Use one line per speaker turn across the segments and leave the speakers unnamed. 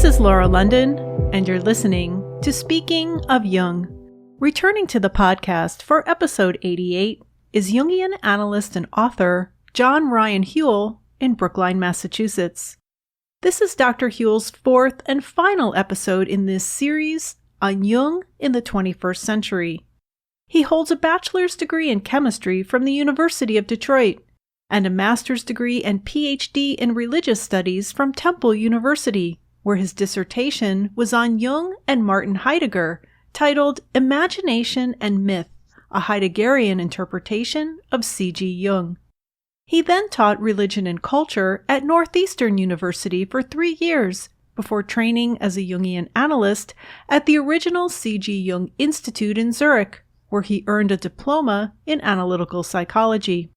This is Laura London, and you're listening to Speaking of Jung. Returning to the podcast for episode 88 is Jungian analyst and author John Ryan Haule in Brookline, Massachusetts. This is Dr. Haule's fourth and final episode in this series on Jung in the 21st century. He holds a bachelor's degree in chemistry from the University of Detroit and a master's degree and Ph.D. in religious studies from Temple University, where his dissertation was on Jung and Martin Heidegger, titled Imagination and Myth, a Heideggerian Interpretation of C.G. Jung. He then taught religion and culture at Northeastern University for 3 years before training as a Jungian analyst at the original C.G. Jung Institute in Zürich, where he earned a diploma in Analytical Psychology.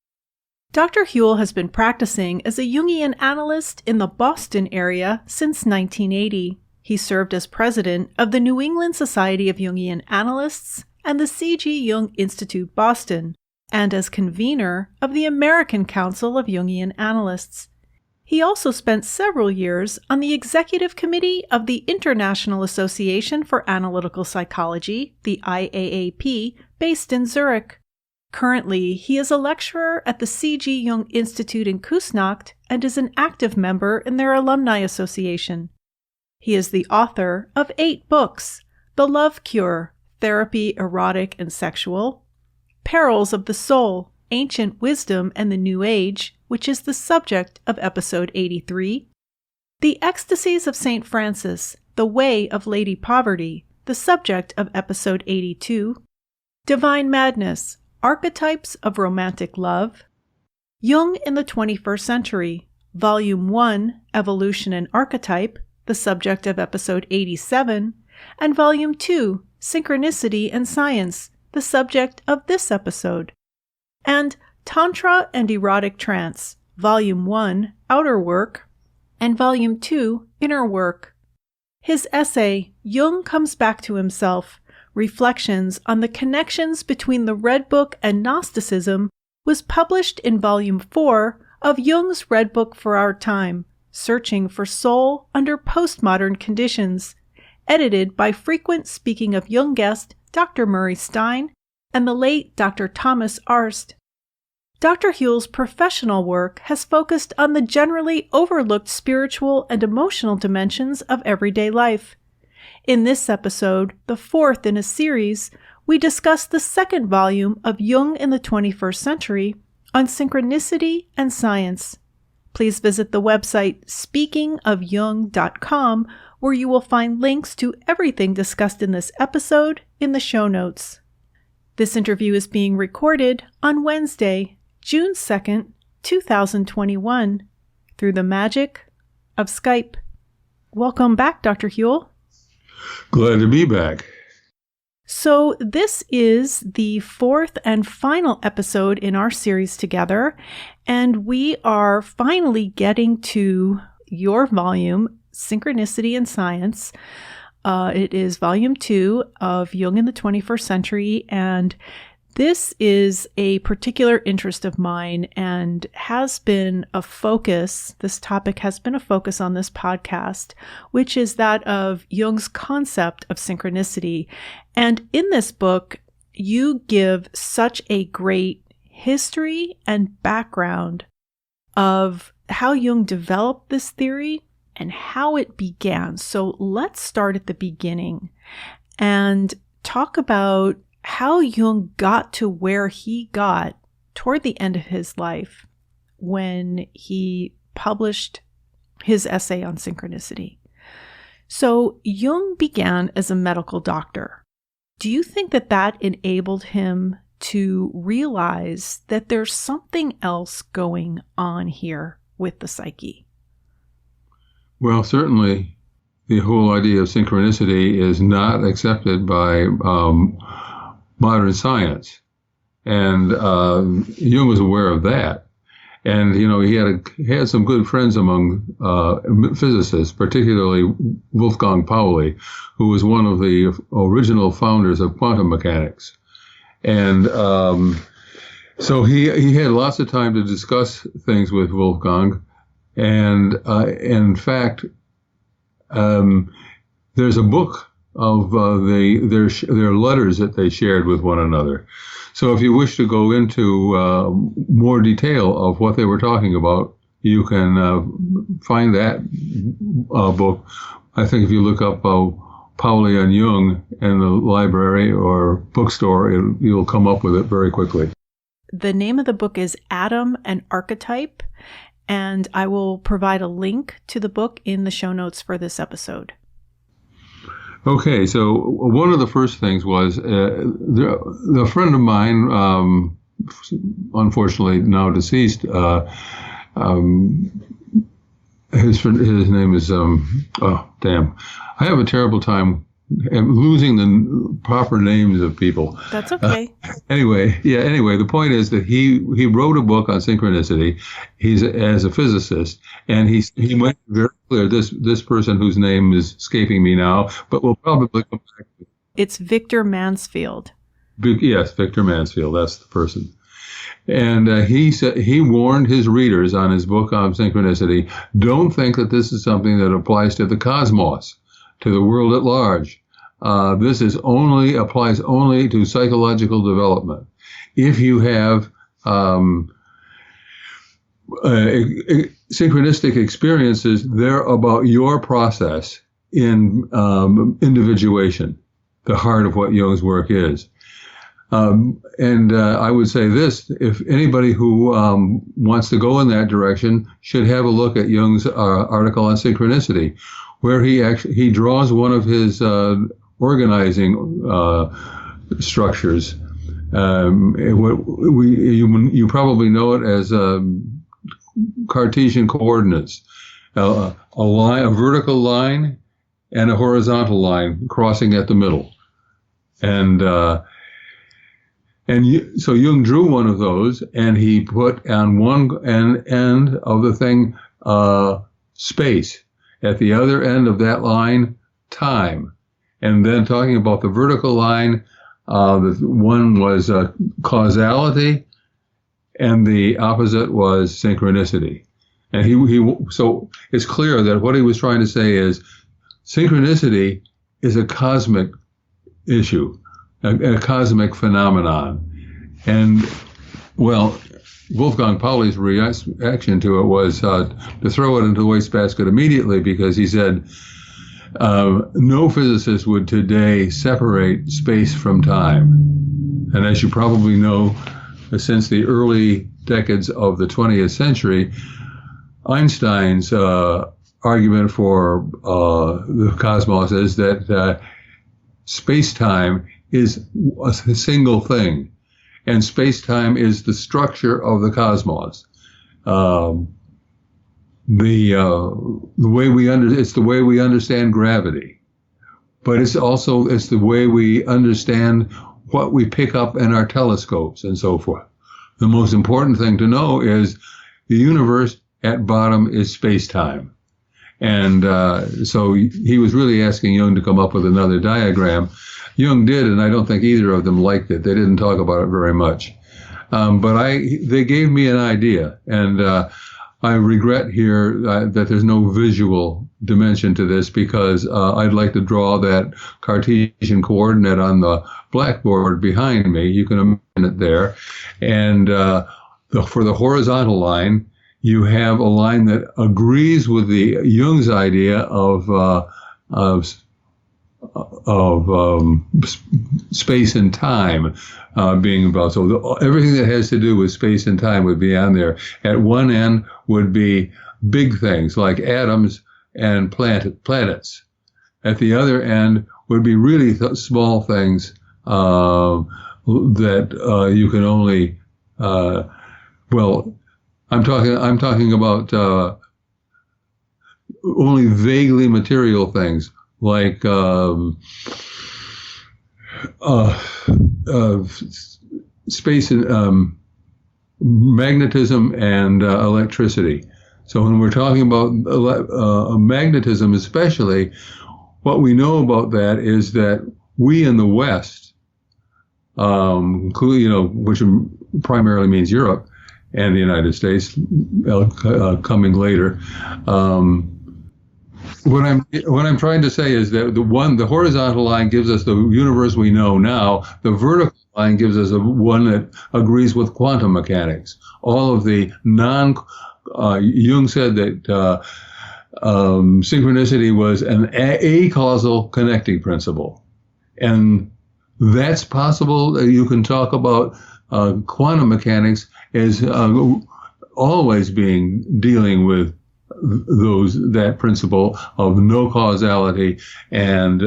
Dr. Haule has been practicing as a Jungian analyst in the Boston area since 1980. He served as president of the New England Society of Jungian Analysts and the C.G. Jung Institute Boston, and as convener of the American Council of Jungian Analysts. He also spent several years on the executive committee of the International Association for Analytical Psychology, the IAAP, based in Zurich. Currently, he is a lecturer at the C.G. Jung Institute in Küsnacht and is an active member in their alumni association. He is the author of 8 books: The Love Cure, Therapy, Erotic and Sexual; Perils of the Soul, Ancient Wisdom and the New Age, which is the subject of episode 83; The Ecstasies of St. Francis, The Way of Lady Poverty, the subject of episode 82; Divine Madness, Archetypes of Romantic Love; Jung in the 21st Century, Volume 1, Evolution and Archetype, the subject of episode 87, and Volume 2, Synchronicity and Science, the subject of this episode; and Tantra and Erotic Trance, Volume 1, Outer Work, and Volume 2, Inner Work. His essay, Jung Comes Back to Himself, Reflections on the Connections Between the Red Book and Gnosticism, was published in Volume 4 of Jung's Red Book for Our Time, Searching for Soul Under Postmodern Conditions, edited by frequent Speaking of Jung guest Dr. Murray Stein and the late Dr. Thomas Arst. Dr. Haule's professional work has focused on the generally overlooked spiritual and emotional dimensions of everyday life. In this episode, the fourth in a series, we discuss the second volume of Jung in the 21st Century on synchronicity and science. Please visit the website speakingofjung.com, where you will find links to everything discussed in this episode in the show notes. This interview is being recorded on Wednesday, June 2nd, 2021, through the magic of Skype. Welcome back, Dr. Haule.
Glad to be back.
So this is the fourth and final episode in our series together, and we are finally getting to your volume, Synchronicity and Science. It is Volume 2 of Jung in the 21st Century, and this is a particular interest of mine and has been a focus. This topic has been a focus on this podcast, which is that of Jung's concept of synchronicity. And in this book, you give such a great history and background of how Jung developed this theory and how it began. So let's start at the beginning and talk about how Jung got to where he got toward the end of his life when he published his essay on synchronicity. So Jung began as a medical doctor. Do you think that that enabled him to realize that there's something else going on here with the psyche?
Well, certainly the whole idea of synchronicity is not accepted by modern science. And Jung was aware of that. And, you know, he had some good friends among physicists, particularly Wolfgang Pauli, who was one of the original founders of quantum mechanics. And so he had lots of time to discuss things with Wolfgang. And in fact, there's a book of their letters that they shared with one another. So if you wish to go into more detail of what they were talking about, you can find that book. I think if you look up Pauli and Jung in the library or bookstore, you'll come up with it very quickly.
The name of the book is Atom and Archetype, and I will provide a link to the book in the show notes for this episode.
Okay, so one of the first things was the friend of mine, unfortunately now deceased, his name is, I have a terrible time losing the proper names of people.
That's okay.
Anyway, the point is that he wrote a book on synchronicity. He's as a physicist, and he made it very clear, this person whose name is escaping me now, but we'll probably come back to it.
It's Victor Mansfield.
Yes, Victor Mansfield, that's the person. And he warned his readers on his book on synchronicity, don't think that this is something that applies to the cosmos, to the world at large. This applies only to psychological development. If you have synchronistic experiences, they're about your process in individuation, the heart of what Jung's work is. And I would say this, if anybody who wants to go in that direction should have a look at Jung's article on synchronicity, where he draws one of his organizing structures. You probably know it as Cartesian coordinates, a vertical line and a horizontal line crossing at the middle. So Jung drew one of those, and he put on one end of the thing space. At the other end of that line, time. And then talking about the vertical line, the one was causality, and the opposite was synchronicity. And so it's clear that what he was trying to say is synchronicity is a cosmic issue. A cosmic phenomenon. And, well, Wolfgang Pauli's reaction to it was to throw it into the wastebasket immediately, because he said no physicist would today separate space from time. And as you probably know, since the early decades of the 20th century, Einstein's argument for the cosmos is that space-time is a single thing, and space-time is the structure of the cosmos. The way it's the way we understand gravity, but it's the way we understand what we pick up in our telescopes and so forth. The most important thing to know is the universe at bottom is space-time. And so he was really asking Jung to come up with another diagram. Jung did, and I don't think either of them liked it. They didn't talk about it very much. But they gave me an idea, and I regret here that there's no visual dimension to this, because I'd like to draw that Cartesian coordinate on the blackboard behind me. You can imagine it there. And for the horizontal line, you have a line that agrees with the Jung's idea of space and time being involved. So everything that has to do with space and time would be on there. At one end would be big things like atoms and planets. At the other end would be really small things that you can only I'm talking about only vaguely material things like space and magnetism and electricity. So when we're talking about magnetism especially, what we know about that is that we in the West, including, which primarily means Europe and the United States coming later, What I'm trying to say is that the horizontal line gives us the universe we know now. The vertical line gives us one that agrees with quantum mechanics. All of the Jung said that synchronicity was an acausal connecting principle, and that's possible. You can talk about quantum mechanics as always dealing with that principle of no causality, and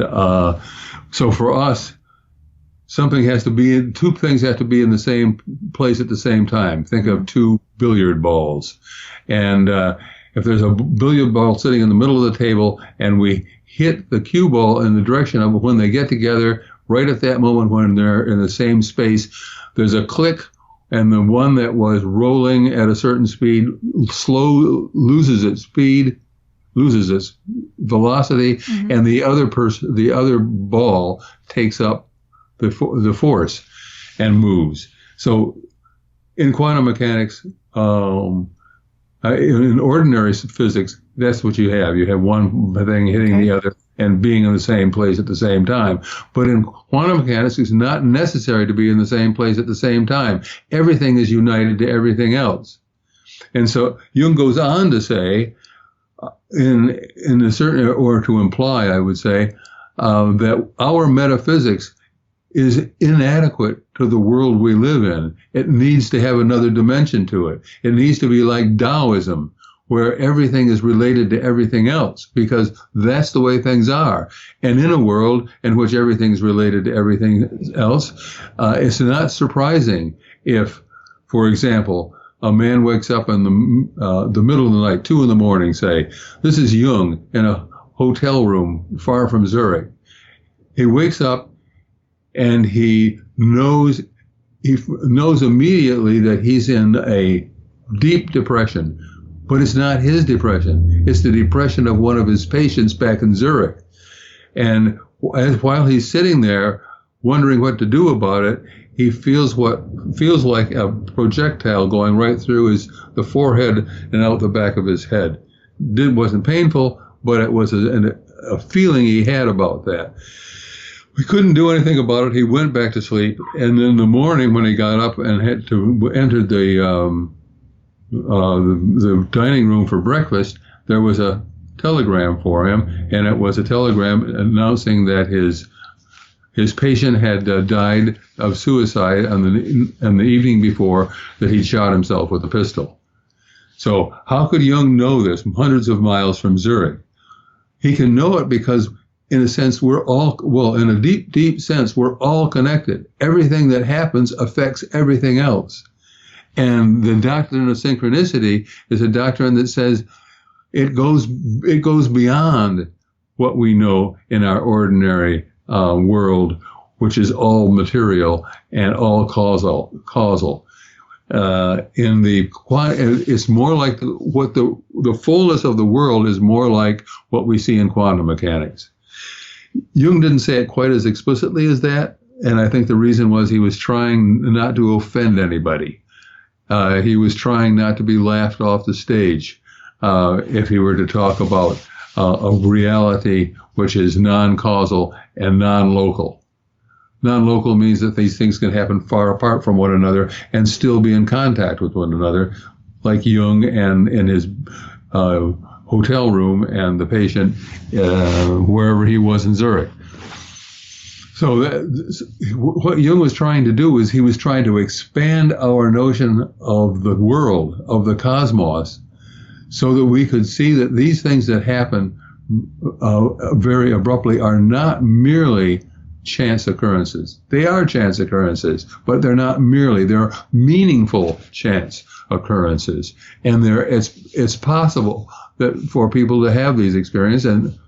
so for us, two things have to be in the same place at the same time. Think of two billiard balls, and if there's a billiard ball sitting in the middle of the table, and we hit the cue ball in the direction of when they get together, right at that moment when they're in the same space, there's a click. And the one that was rolling at a certain speed loses its speed, loses its velocity, and the other ball takes up the force and moves. So in quantum mechanics, in ordinary physics, that's what you have. You have one thing hitting the other and being in the same place at the same time. But in quantum mechanics, it's not necessary to be in the same place at the same time. Everything is united to everything else. And so Jung goes on to say, in a certain, or to imply, I would say, that our metaphysics is inadequate to the world we live in. It needs to have another dimension to it. It needs to be like Taoism, where everything is related to everything else, because that's the way things are. And in a world in which everything is related to everything else, it's not surprising if, for example, a man wakes up in the middle of the night, 2 a.m, say, this is Jung in a hotel room far from Zürich. He wakes up and he knows immediately that he's in a deep depression. But it's not his depression. It's the depression of one of his patients back in Zurich. And while he's sitting there wondering what to do about it, he feels what feels like a projectile going right through the forehead and out the back of his head. It wasn't painful, but it was a feeling he had about that. We couldn't do anything about it. He went back to sleep. And in the morning when he got up and had to enter the dining room for breakfast, there was a telegram for him, and it was a telegram announcing that his patient had died of suicide on the evening before, that he'd shot himself with a pistol. So how could Jung know this hundreds of miles from Zurich? He can know it because, in a sense, in a deep, deep sense, we're all connected. Everything that happens affects everything else. And the doctrine of synchronicity is a doctrine that says it goes beyond what we know in our ordinary world, which is all material and all causal. It's more like the fullness of the world is more like what we see in quantum mechanics. Jung didn't say it quite as explicitly as that, and I think the reason was he was trying not to offend anybody. He was trying not to be laughed off the stage if he were to talk about a reality which is non-causal and non-local. Non-local means that these things can happen far apart from one another and still be in contact with one another, like Jung and in his hotel room and the patient wherever he was in Zurich. So what Jung was trying to do is he was trying to expand our notion of the world, of the cosmos, so that we could see that these things that happen very abruptly are not merely chance occurrences. They are chance occurrences, but they're not merely. They're meaningful chance occurrences. And it's possible that for people to have these experiences, and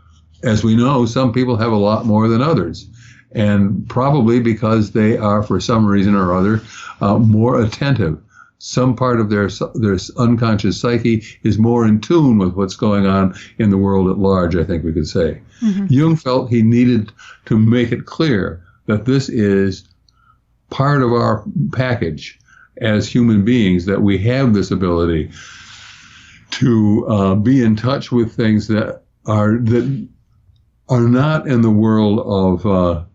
as we know, some people have a lot more than others. And probably because they are, for some reason or other, more attentive. Some part of their unconscious psyche is more in tune with what's going on in the world at large, I think we could say. Mm-hmm. Jung felt he needed to make it clear that this is part of our package as human beings, that we have this ability to be in touch with things that that are not in the world of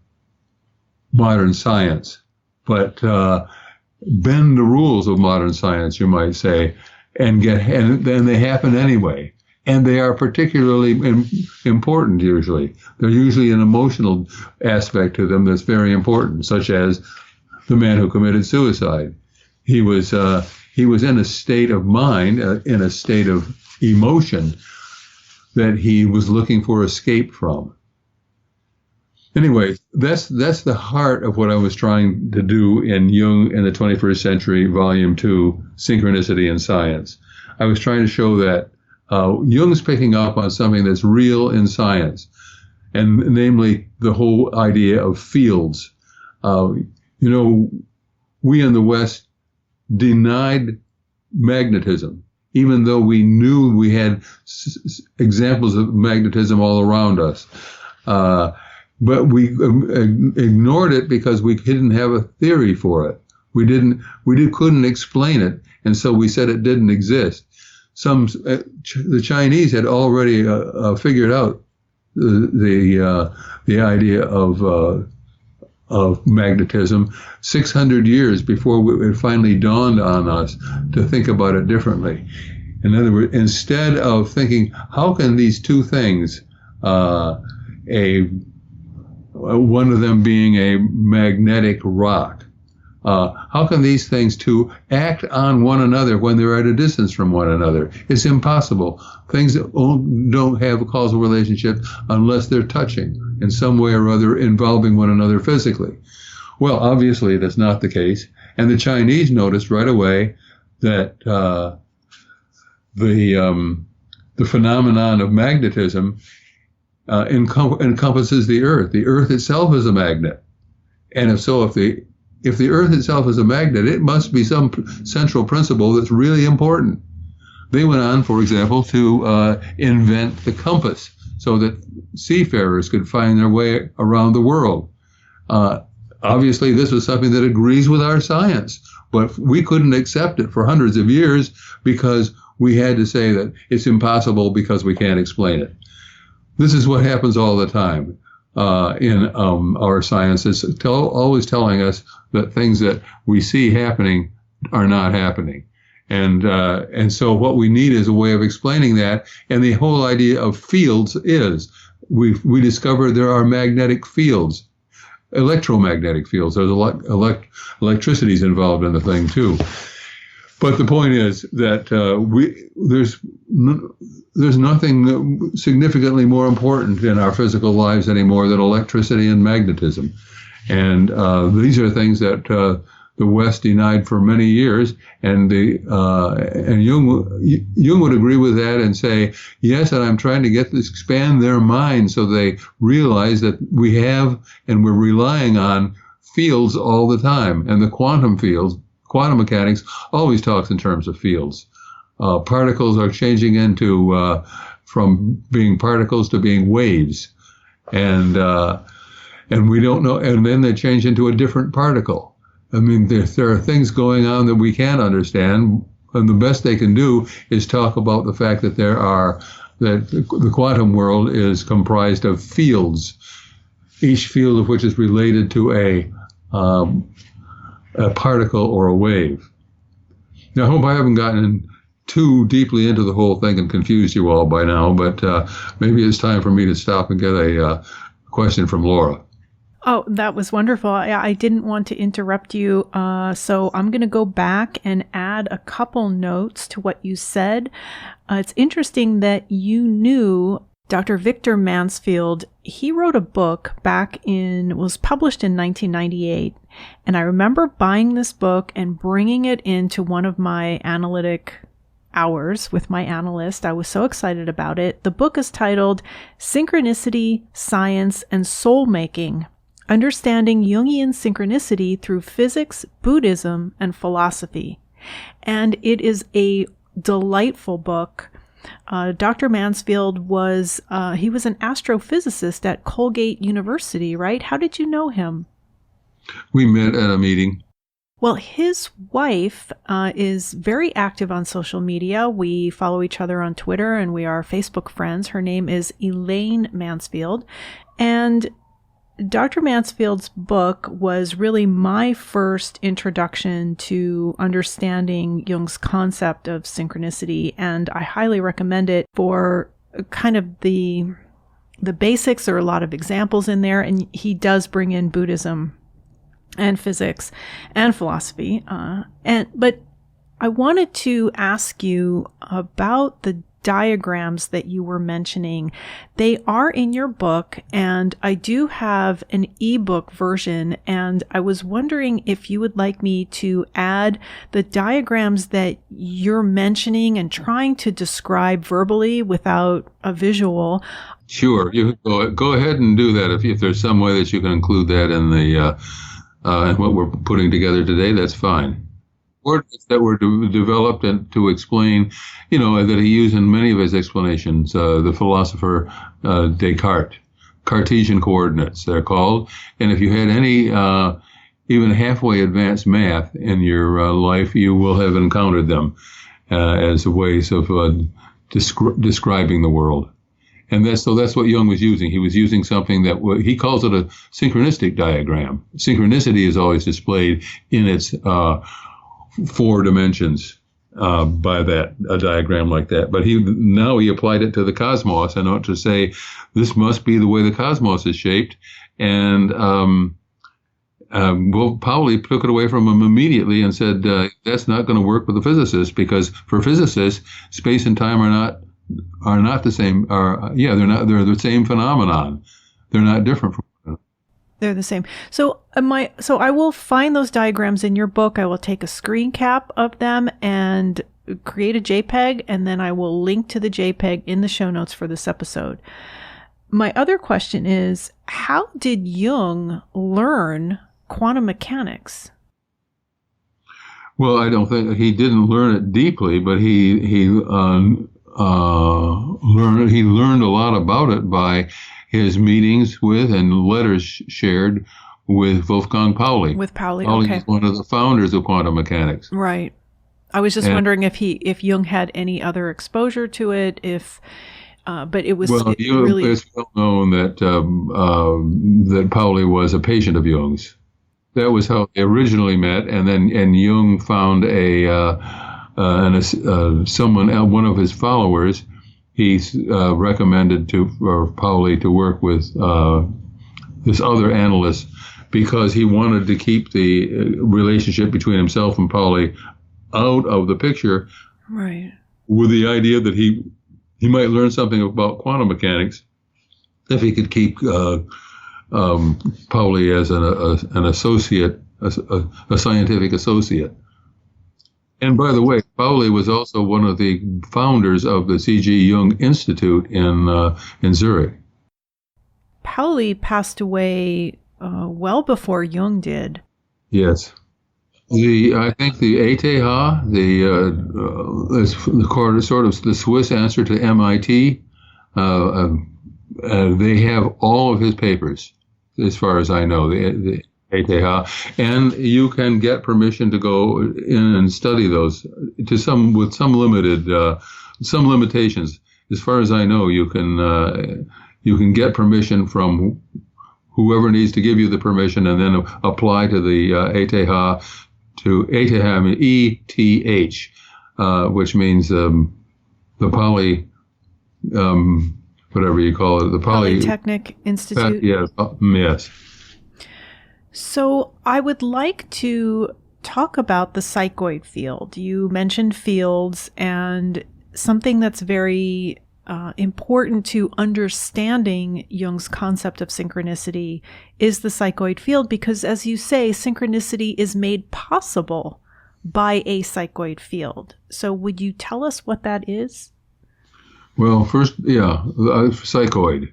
modern science, but bend the rules of modern science, you might say, and then they happen anyway. And they are particularly important usually. There's usually an emotional aspect to them that's very important, such as the man who committed suicide. He was in a state of mind, in a state of emotion that he was looking for escape from. Anyway, that's the heart of what I was trying to do in Jung in the 21st Century, Volume 2, Synchronicity in Science. I was trying to show that Jung's picking up on something that's real in science, and namely the whole idea of fields. We in the West denied magnetism, even though we knew we had examples of magnetism all around us. But we ignored it because we didn't have a theory for it. We couldn't explain it, and so we said it didn't exist. The Chinese had already figured out the idea of magnetism 600 years before it finally dawned on us to think about it differently. In other words, instead of thinking, how can these two things, one of them being a magnetic rock, how can these things two act on one another when they're at a distance from one another? It's impossible. Things don't have a causal relationship unless they're touching in some way or other, involving one another physically. Well, obviously that's not the case. And the Chinese noticed right away that the phenomenon of magnetism encompasses the Earth. The Earth itself is a magnet. And if the Earth itself is a magnet, it must be some central principle that's really important. They went on, for example, to invent the compass so that seafarers could find their way around the world. Obviously, this was something that agrees with our science, but we couldn't accept it for hundreds of years because we had to say that it's impossible because we can't explain it. This is what happens all the time in our science. It's always telling us that things that we see happening are not happening. And so what we need is a way of explaining that. And the whole idea of fields is we discovered there are magnetic fields, electromagnetic fields. There's electricity is involved in the thing too. But the point is that there's nothing significantly more important in our physical lives anymore than electricity and magnetism. And these are things that the West denied for many years, and Jung would agree with that and say, yes, and I'm trying to expand their mind so they realize that we have and we're relying on fields all the time, and the quantum fields. Quantum mechanics always talks in terms of fields. Particles are changing into from being particles to being waves, and we don't know. And then they change into a different particle. I mean, there are things going on that we can't understand, and the best they can do is talk about the fact that the quantum world is comprised of fields, each field of which is related to a particle or a wave. Now, I hope I haven't gotten too deeply into the whole thing and confused you all by now, but maybe it's time for me to stop and get a question from Laura.
Oh, that was wonderful. I didn't want to interrupt you, so I'm going to go back and add a couple notes to what you said. It's interesting that you knew Dr. Victor Mansfield. He wrote a book was published in 1998, and I remember buying this book and bringing it into one of my analytic hours with my analyst. I was so excited about it. The book is titled Synchronicity, Science, and Soul Making: Understanding Jungian Synchronicity Through Physics, Buddhism, and Philosophy. And it is a delightful book. Dr. Mansfield was an astrophysicist at Colgate University, right? How did you know him?
We met at a meeting.
Well, his wife is very active on social media. We follow each other on Twitter and we are Facebook friends. Her name is Elaine Mansfield. And Dr. Mansfield's book was really my first introduction to understanding Jung's concept of synchronicity. And I highly recommend it for kind of the basics. There are a lot of examples in there. And he does bring in Buddhism and physics and philosophy. But I wanted to ask you about the diagrams that you were mentioning. They are in your book, and I do have an ebook version, and I was wondering if you would like me to add the diagrams that you're mentioning and trying to describe verbally without a visual.
Sure, you go ahead and do that. If there's some way that you can include that in the what we're putting together today, that's fine. Words that were developed and to explain, that he used in many of his explanations. The philosopher Descartes, Cartesian coordinates, they're called. And if you had any even halfway advanced math in your life, you will have encountered them as ways of describing the world. And that's what Jung was using. He was using something that he calls it a synchronistic diagram. Synchronicity is always displayed in its 4 dimensions by a diagram like that. But now he applied it to the cosmos and ought to say, this must be the way the cosmos is shaped. And Pauli took it away from him immediately and said, that's not going to work with the physicists, because for physicists, space and time are not the same. They're the same phenomenon. They're not different from one another.
They're the same. So I will find those diagrams in your book. I will take a screen cap of them and create a JPEG, and then I will link to the JPEG in the show notes for this episode. My other question is, how did Jung learn quantum mechanics?
Well, I don't think he didn't learn it deeply, but he learned a lot about it by his meetings with and letters shared with Wolfgang Pauli.
With Pauli,
Pauli
okay.
is one of the founders of quantum mechanics.
Right. I was just wondering if Jung had any other exposure to it, but it was really...
It's well known that Pauli was a patient of Jung's. That was how they originally met, and Jung found one of his followers. He recommended for Pauli to work with this other analyst, because he wanted to keep the relationship between himself and Pauli out of the picture,
right? With
the idea that he might learn something about quantum mechanics if he could keep Pauli as an associate, a scientific associate. And by the way, Pauli was also one of the founders of the C.G. Jung Institute in Zürich.
Pauli passed away well before Jung did.
Yes. I think the ETH, sort of the Swiss answer to MIT, they have all of his papers, as far as I know, the ETH, and you can get permission to go in and study those with some limitations. As far as I know, you can get permission from whoever needs to give you the permission, and then apply to the ETH, ETH, which means the Pauli, whatever you call it, the
Polytechnic Institute.
Yes.
So I would like to talk about the psychoid field. You mentioned fields, and something that's very important to understanding Jung's concept of synchronicity is the psychoid field, because, as you say, synchronicity is made possible by a psychoid field. So would you tell us what that is?
Well, first, psychoid.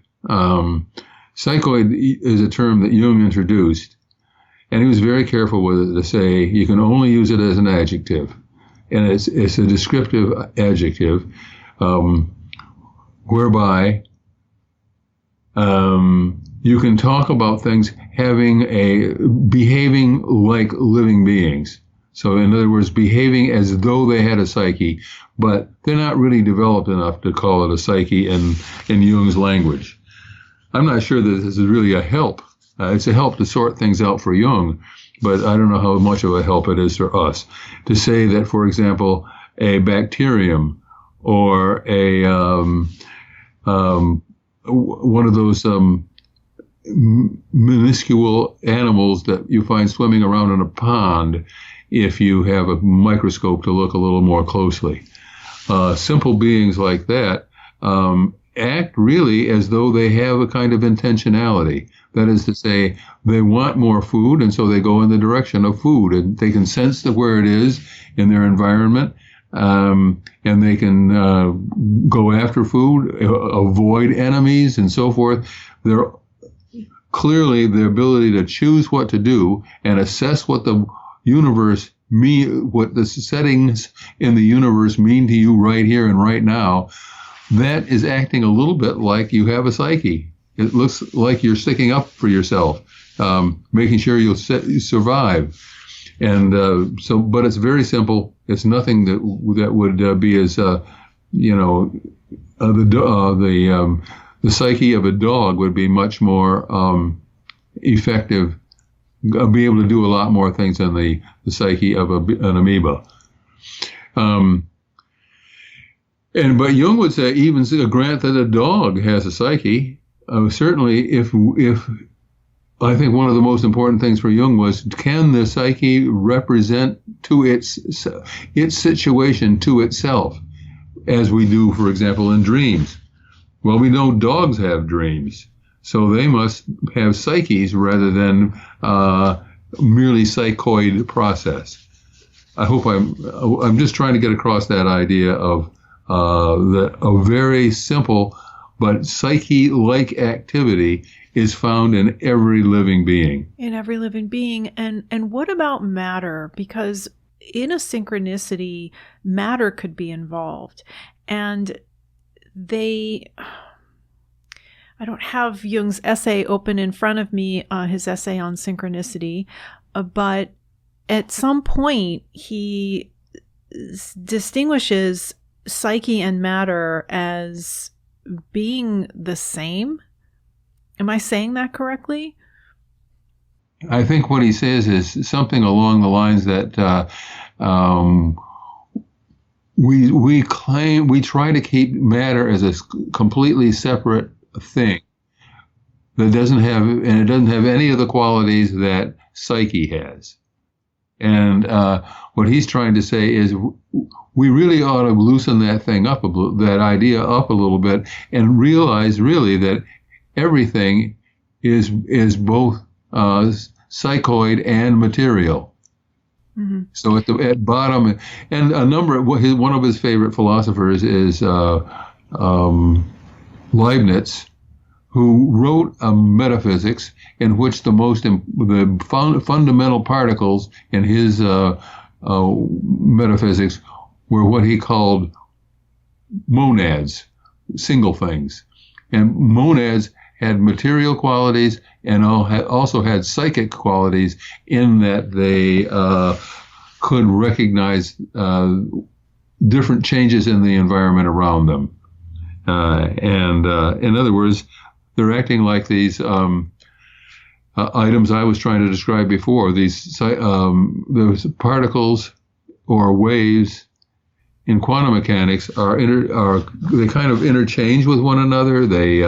Psychoid is a term that Jung introduced, and he was very careful with it to say you can only use it as an adjective, and it's a descriptive adjective, whereby you can talk about things behaving like living beings. So in other words, behaving as though they had a psyche, but they're not really developed enough to call it a psyche in Jung's language. I'm not sure that this is really a help. It's a help to sort things out for Jung, but I don't know how much of a help it is for us. To say that, for example, a bacterium or one of those minuscule animals that you find swimming around in a pond, if you have a microscope to look a little more closely. Simple beings like that act really as though they have a kind of intentionality. That is to say, they want more food, and so they go in the direction of food, and they can sense where it is in their environment, and they can go after food, avoid enemies, and so forth. They're clearly the ability to choose what to do and assess what the universe what the settings in the universe mean to you right here and right now. That is acting a little bit like you have a psyche. It looks like you're sticking up for yourself, making sure you survive. And but it's very simple. It's nothing that would be as the psyche of a dog would be much more effective. Be able to do a lot more things than the psyche of an amoeba. But Jung would say even grant that a dog has a psyche. Certainly, if I think one of the most important things for Jung was, can the psyche represent to its situation to itself, as we do, for example, in dreams? Well, we know dogs have dreams, so they must have psyches rather than merely psychoid process. I hope I'm just trying to get across that idea of a very simple but psyche-like activity is found in every living being.
In every living being. And what about matter? Because in a synchronicity, matter could be involved. And I don't have Jung's essay open in front of me, his essay on synchronicity, but at some point he distinguishes psyche and matter as being the same. Am I saying that correctly?
I think what he says is something along the lines that we try to keep matter as a completely separate thing that doesn't have any of the qualities that psyche has. And what he's trying to say is we really ought to loosen that thing up, that idea up a little bit, and realize really that everything is both psychoid and material. Mm-hmm. So at bottom, and one of his favorite philosophers is Leibniz, who wrote a metaphysics in which the fundamental particles in his metaphysics were what he called monads, single things. And monads had material qualities and also had psychic qualities in that they could recognize different changes in the environment around them. In other words, they're acting like these items I was trying to describe before. These those particles or waves in quantum mechanics they kind of interchange with one another. They,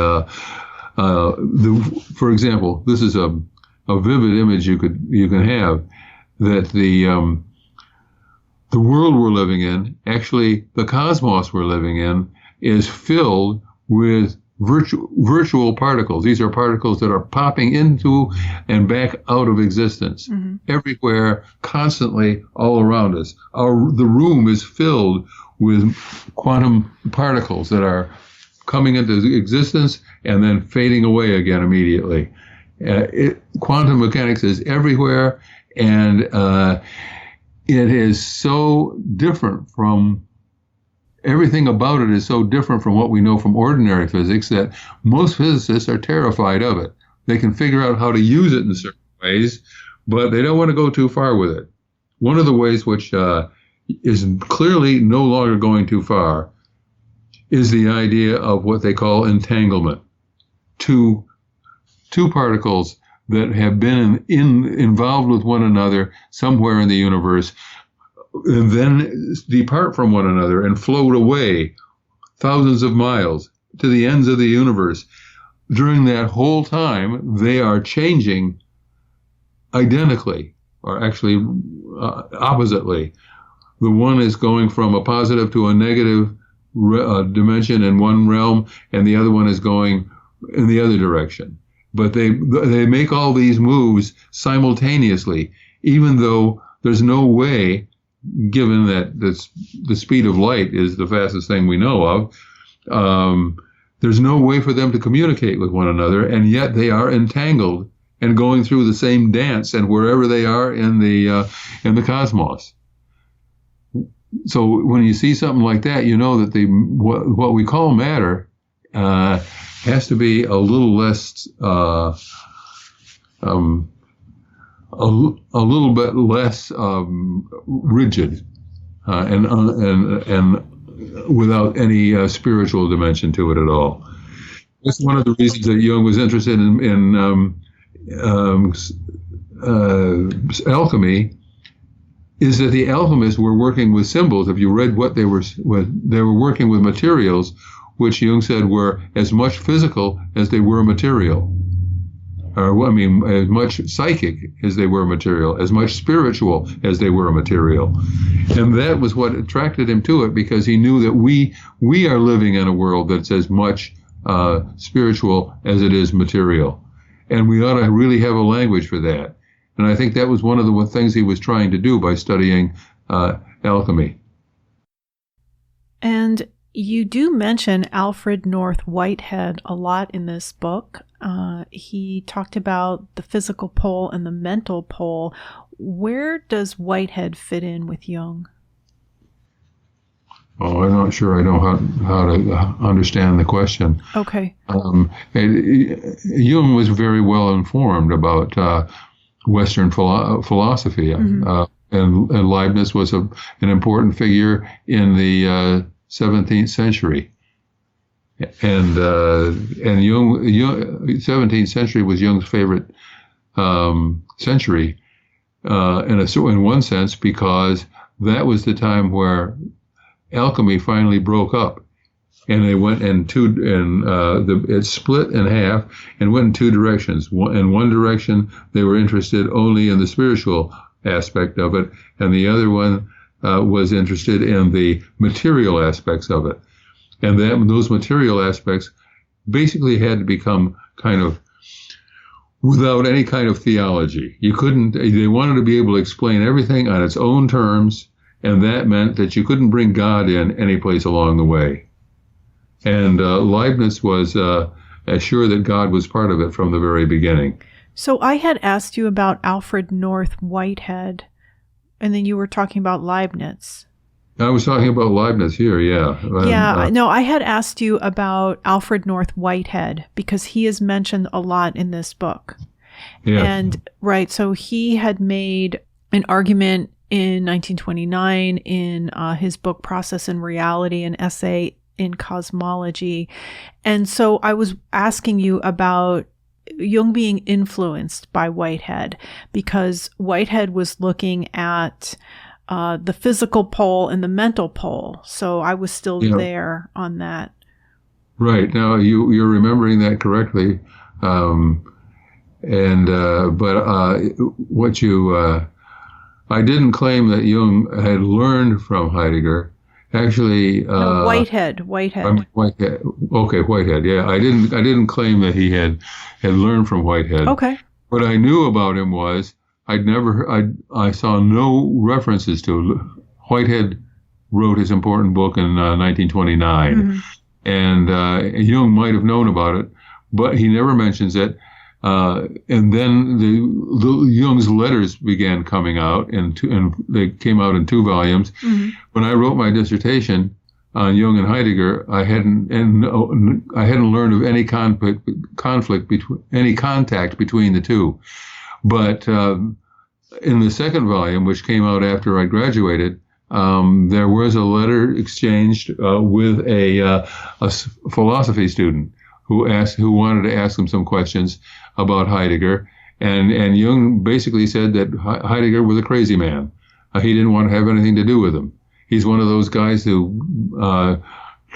for example, this is a vivid image you can have, that the world we're living in, actually the cosmos we're living in, is filled with virtual particles. These are particles that are popping into and back out of existence, mm-hmm. everywhere, constantly, all around us. The room is filled with quantum particles that are coming into existence and then fading away again immediately. Quantum mechanics is everywhere, and it is so different from everything about it is so different from what we know from ordinary physics that most physicists are terrified of it. They can figure out how to use it in certain ways, but they don't want to go too far with it. One of the ways which is clearly no longer going too far is the idea of what they call entanglement. Two particles that have been involved with one another somewhere in the universe, and then depart from one another and float away thousands of miles to the ends of the universe. During that whole time, they are changing identically, or actually oppositely. The one is going from a positive to a negative dimension in one realm, and the other one is going in the other direction. But they make all these moves simultaneously, even though there's no way, given that the speed of light is the fastest thing we know of, there's no way for them to communicate with one another, and yet they are entangled and going through the same dance and wherever they are in the cosmos. So when you see something like that, you know that what we call matter has to be a little less, a little bit less rigid, and without any spiritual dimension to it at all. That's one of the reasons that Jung was interested in alchemy, is that the alchemists were working with symbols. If you read what they were working with materials, which Jung said were as much physical as they were material. As much psychic as they were material, as much spiritual as they were material. And that was what attracted him to it, because he knew that we are living in a world that's as much spiritual as it is material. And we ought to really have a language for that. And I think that was one of the things he was trying to do by studying alchemy.
And you do mention Alfred North Whitehead a lot in this book. He talked about the physical pole and the mental pole. Where does Whitehead fit in with Jung?
Oh, I'm not sure I know how to understand the question.
Okay.
Jung was very well informed about Western philosophy, mm-hmm. And Leibniz was an important figure in the 17th century, and Jung 17th century was Jung's favorite century, in one sense, because that was the time where alchemy finally broke up, and they went it split in half and went in two directions. In one direction, they were interested only in the spiritual aspect of it, and the other one was interested in the material aspects of it. And those material aspects basically had to become kind of without any kind of theology. They wanted to be able to explain everything on its own terms, and that meant that you couldn't bring God in any place along the way. And Leibniz was sure that God was part of it from the very beginning.
So I had asked you about Alfred North Whitehead, and then you were talking about Leibniz.
I was talking about Leibniz here, yeah.
No, I had asked you about Alfred North Whitehead because he is mentioned a lot in this book.
Yeah.
And, right, so he had made an argument in 1929 in his book Process and Reality, an essay in cosmology. And so I was asking you about Jung being influenced by Whitehead, because Whitehead was looking at the physical pole and the mental pole. So I was still there on that. Right.
Now, you're remembering that correctly. I didn't claim that Jung had learned from Heidegger. Actually,
no, Whitehead.
Whitehead. Okay, Whitehead. Yeah, I didn't claim that he had learned from Whitehead.
Okay.
What I knew about him was I saw no references to Whitehead. Wrote his important book in 1929, mm-hmm. and Jung might have known about it, but he never mentions it. And then the Jung's letters began coming out, and they came out in 2 volumes. Mm-hmm. When I wrote my dissertation, on Jung and Heidegger, I hadn't learned of any contact between the two. But in the second volume, which came out after I graduated, there was a letter exchanged with a philosophy student who wanted to ask him some questions about Heidegger, and Jung basically said that Heidegger was a crazy man. He didn't want to have anything to do with him. He's one of those guys who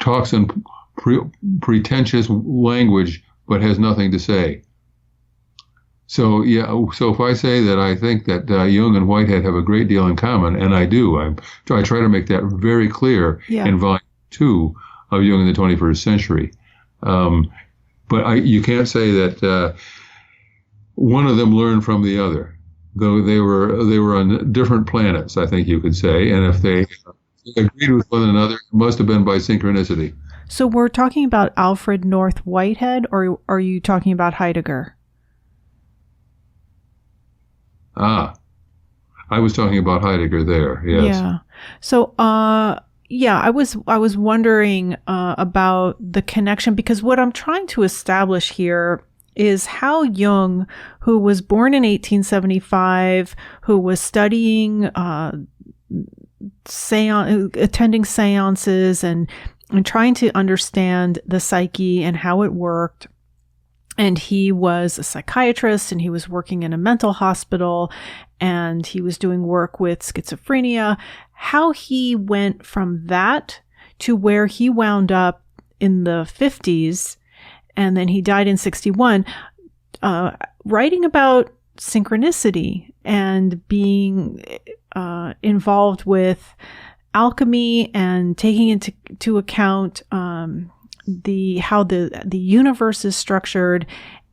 talks in pretentious language but has nothing to say. So if I say that I think that Jung and Whitehead have a great deal in common, and I do, I try to make that very clear in Volume 2 of Jung in the 21st Century. But you can't say that one of them learned from the other, though they were on different planets, I think you could say. And if they agreed with one another, it must have been by synchronicity.
So we're talking about Alfred North Whitehead, or are you talking about Heidegger?
I was talking about Heidegger there. Yes.
Yeah. So, I was wondering about the connection, because what I'm trying to establish here is how Jung, who was born in 1875, who was studying attending seances and trying to understand the psyche and how it worked. And he was a psychiatrist, and he was working in a mental hospital, and he was doing work with schizophrenia. How he went from that to where he wound up in the 50s, and then he died in 61, writing about synchronicity and being involved with alchemy and taking into account how the universe is structured,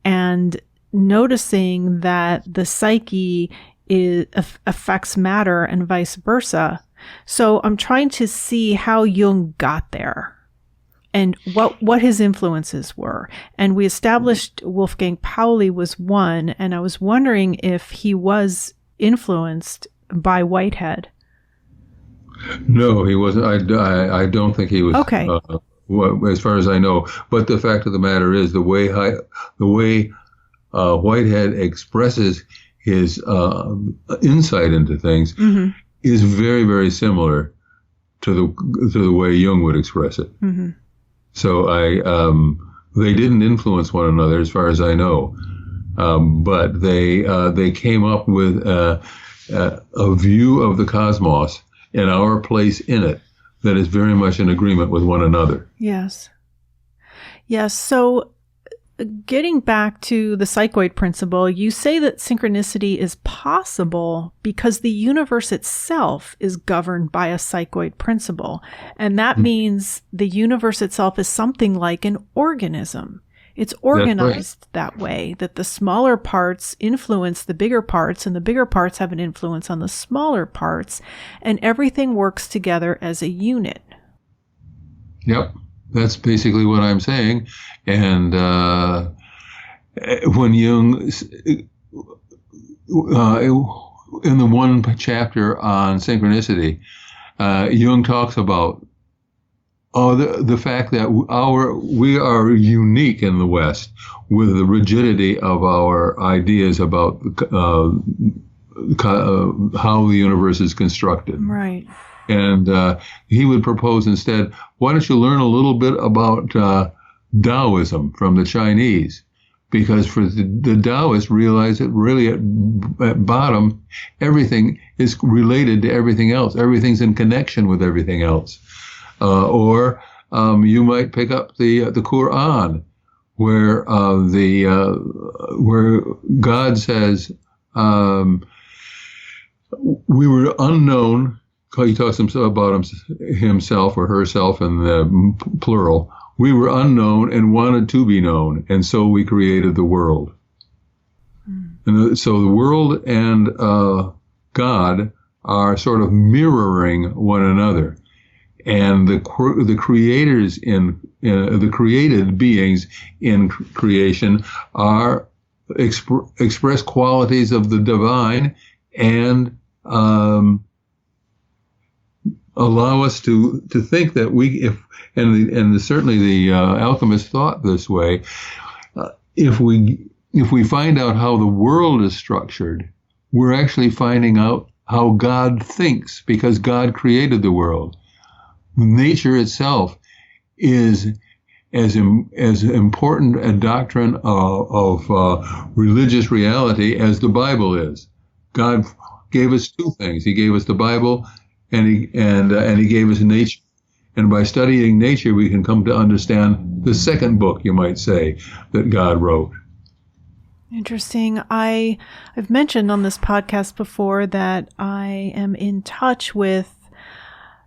and noticing that the psyche affects matter and vice versa. So I'm trying to see how Jung got there and what his influences were. And we established Wolfgang Pauli was one, and I was wondering if he was influenced by Whitehead.
No, he wasn't. I don't think he was.
Okay.
As far as I know, but the fact of the matter is, the way Whitehead expresses his insight into things is very, very similar to the way Jung would express it. Mm-hmm. So they didn't influence one another, as far as I know, but they came up with a view of the cosmos and our place in it that is very much in agreement with one another.
Yes. So getting back to the psychoid principle, you say that synchronicity is possible because the universe itself is governed by a psychoid principle. And that means the universe itself is something like an organism. It's organized that way, that the smaller parts influence the bigger parts, and the bigger parts have an influence on the smaller parts, and everything works together as a unit.
Yep, that's basically what I'm saying. And when Jung, in the one chapter on synchronicity, Jung talks about the fact that we are unique in the West with the rigidity of our ideas about how the universe is constructed.
Right.
And he would propose instead, why don't you learn a little bit about Taoism from the Chinese? Because for the Taoists realize that really at bottom, everything is related to everything else. Everything's in connection with everything else. Or you might pick up the Quran, where where God says we were unknown. He talks about himself or herself in the plural. We were unknown and wanted to be known, and so we created the world. And so the world and God are sort of mirroring one another. And the creators the created beings in creation are express qualities of the divine and allow us to think that certainly the alchemists thought this way. If we find out how the world is structured, we're actually finding out how God thinks, because God created the world. Nature itself is as important a doctrine of religious reality as the Bible is. God gave us two things. He gave us the Bible, and he gave us nature. And by studying nature, we can come to understand the second book, you might say, that God wrote.
Interesting. I've mentioned on this podcast before that I am in touch with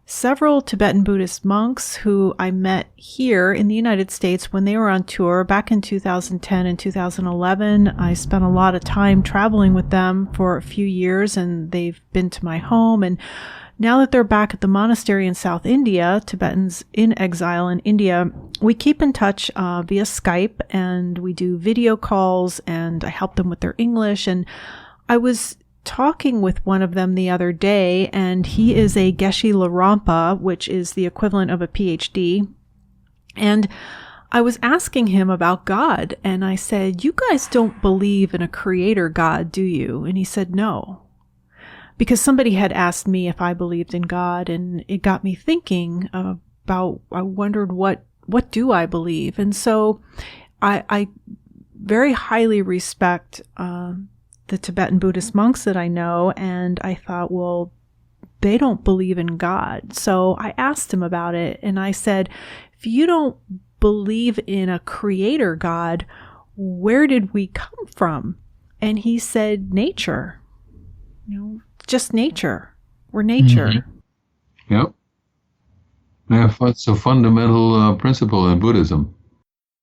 several Tibetan Buddhist monks who I met here in the United States when they were on tour back in 2010 and 2011. I spent a lot of time traveling with them for a few years, and they've been to my home. And now that they're back at the monastery in South India, Tibetans in exile in India, we keep in touch via Skype, and we do video calls, and I help them with their English. And I was talking with one of them the other day, and he is a Geshe Larampa, which is the equivalent of a Ph.D. And I was asking him about God, and I said, "You guys don't believe in a creator God, do you?" And he said, "No." Because somebody had asked me if I believed in God, and it got me thinking about, I wondered, what do I believe? And so I very highly respect the Tibetan Buddhist monks that I know, and I thought, well, they don't believe in God. So I asked him about it, and I said, if you don't believe in a creator God, where did we come from? And he said, nature. Just nature. We're nature.
Mm-hmm. Yep. That's a fundamental principle in Buddhism.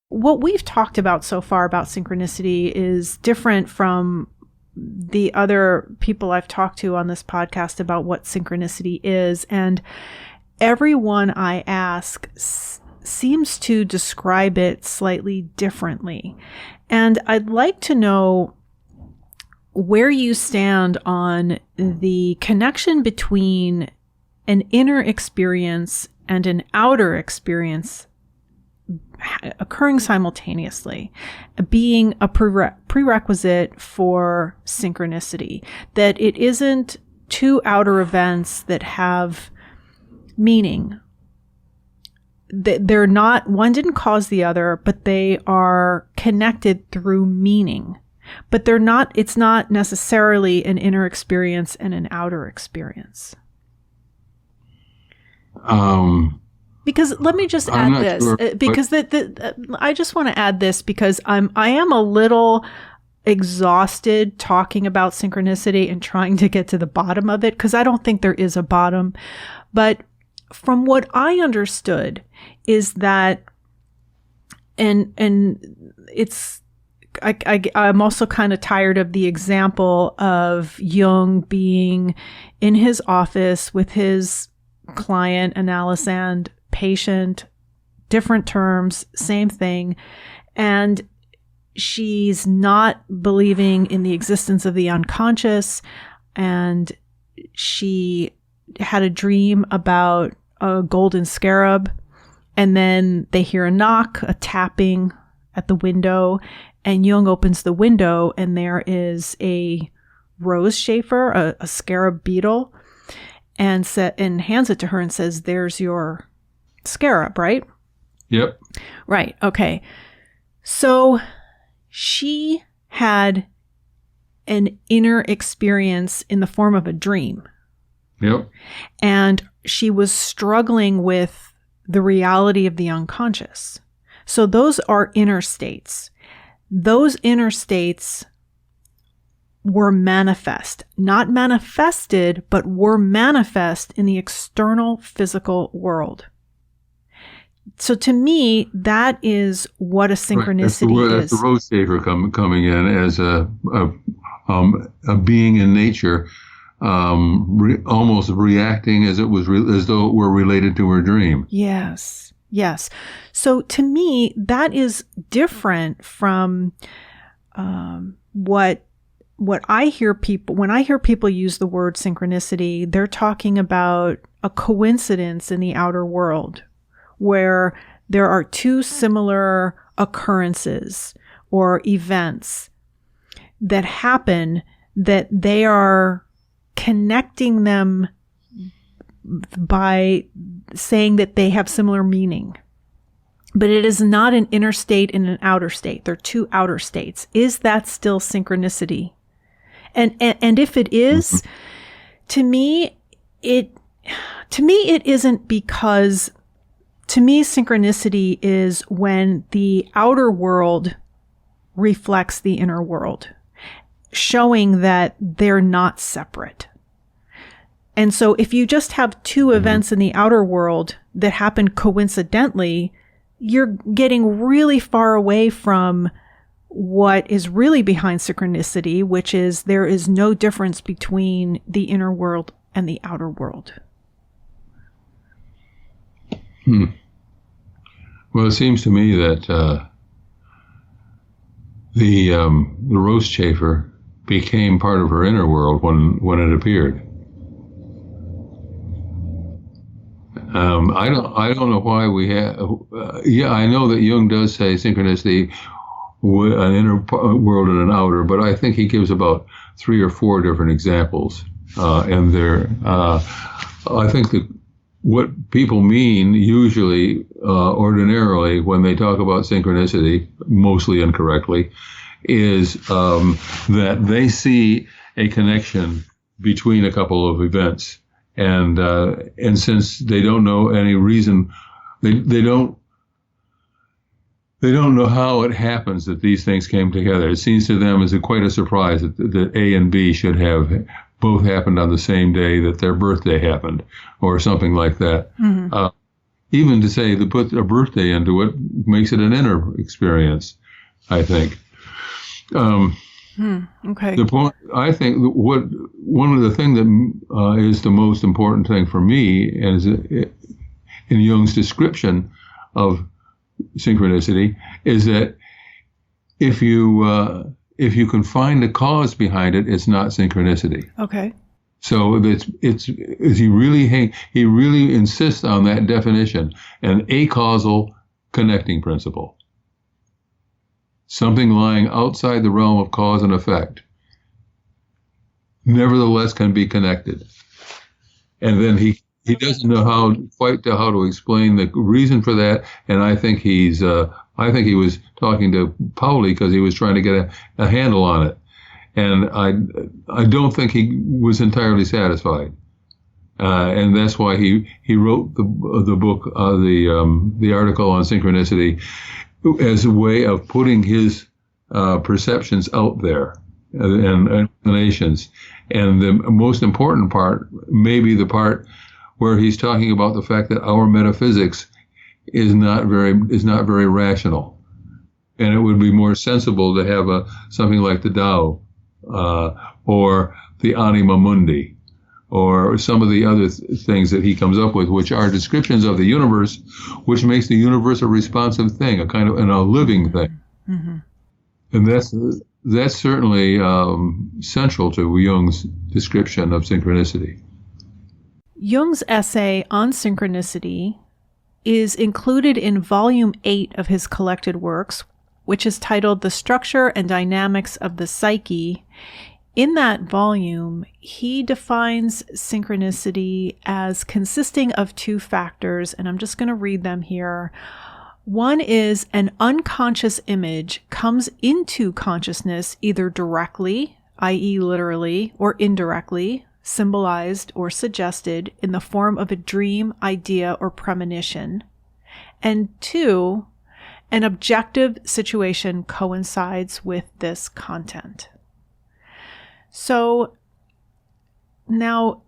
What we've talked about so far about synchronicity is different from the other people I've talked to on this podcast about what synchronicity is. And everyone I ask seems to describe it slightly differently. And I'd like to know where you stand on the connection between an inner experience and an outer experience occurring simultaneously, being a prerequisite for synchronicity, that it isn't two outer events that have meaning. They're not, one didn't cause the other, but they are connected through meaning. But they're not, it's not necessarily an inner experience and an outer experience. Because let me just add this, sure, because I just want to add this because I am a little exhausted talking about synchronicity and trying to get to the bottom of it, because I don't think there is a bottom. But from what I understood is that, and it's, I'm also kind of tired of the example of Jung being in his office with his client, analyst, and patient, different terms, same thing. And she's not believing in the existence of the unconscious. And she had a dream about a golden scarab. And then they hear a knock, a tapping at the window. And Jung opens the window, and there is a rose chafer, a scarab beetle, and hands it to her and says, "There's your scarab," right?
Yep.
Right. Okay. So she had an inner experience in the form of a dream.
Yep.
And she was struggling with the reality of the unconscious. So those are inner states. Those inner states were manifest, not manifested, but were manifest in the external physical world. So to me, that is what a synchronicity is.
That's the rose shaver coming in as a being in nature, almost reacting as though it were related to her dream.
Yes. Yes. So to me, that is different from what I hear people, when I hear people use the word synchronicity, they're talking about a coincidence in the outer world where there are two similar occurrences or events that happen, that they are connecting them by saying that they have similar meaning. But it is not an inner state and an outer state. They're two outer states. Is that still synchronicity? And if it is, to me it isn't, because to me synchronicity is when the outer world reflects the inner world, showing that they're not separate. And so if you just have two events in the outer world that happen coincidentally, you're getting really far away from what is really behind synchronicity, which is there is no difference between the inner world and the outer world.
Well, it seems to me that the roast chafer became part of her inner world when it appeared. I don't know why we have. I know that Jung does say synchronicity, an inner world and an outer, but I think he gives about 3 or 4 different examples, and I think that what people mean usually, ordinarily, when they talk about synchronicity, mostly incorrectly, is that they see a connection between a couple of events. And since they don't know any reason, they don't know how it happens that these things came together. It seems to them as quite a surprise that A and B should have both happened on the same day that their birthday happened, or something like that. Mm-hmm. Even to say to put a birthday into it makes it an inner experience, I think.
Okay.
The point, I think, one of the things that is the most important thing for me is in Jung's description of synchronicity is that if you can find a cause behind it, it's not synchronicity.
Okay.
So he really insists on that definition, an acausal connecting principle. Something lying outside the realm of cause and effect, nevertheless can be connected. And then he doesn't know quite how to explain the reason for that. And I think he was talking to Pauli because he was trying to get a handle on it. And I don't think he was entirely satisfied. And that's why he wrote the book, the article on synchronicity, as a way of putting his perceptions out there and explanations. And the most important part, maybe the part where he's talking about the fact that our metaphysics is not very rational, and it would be more sensible to have something like the Tao, or the Anima Mundi, or some of the other things that he comes up with, which are descriptions of the universe, which makes the universe a responsive thing, a kind of a living thing. Mm-hmm. And that's certainly central to Jung's description of synchronicity.
Jung's essay on synchronicity is included in Volume 8 of his collected works, which is titled The Structure and Dynamics of the Psyche. In that volume, he defines synchronicity as consisting of 2 factors, and I'm just going to read them here. One is an unconscious image comes into consciousness either directly, i.e. literally, or indirectly, symbolized or suggested in the form of a dream, idea, or premonition. And 2, an objective situation coincides with this content. So now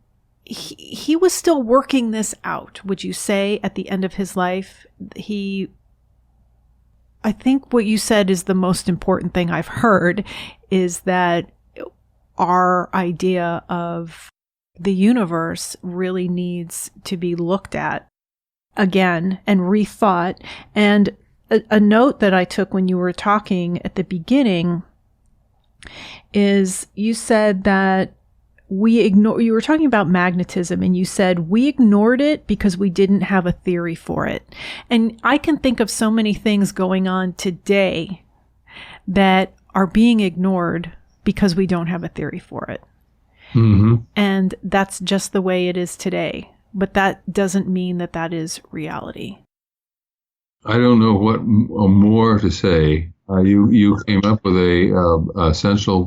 he was still working this out, would you say, at the end of his life? I think what you said is the most important thing I've heard, is that our idea of the universe really needs to be looked at again and rethought. And a note that I took when you were talking at the beginning is you said that you were talking about magnetism, and you said we ignored it because we didn't have a theory for it. And I can think of so many things going on today that are being ignored because we don't have a theory for it.
Mm-hmm.
And that's just the way it is today. But that doesn't mean that that is reality.
I don't know what more to say. You came up with a essential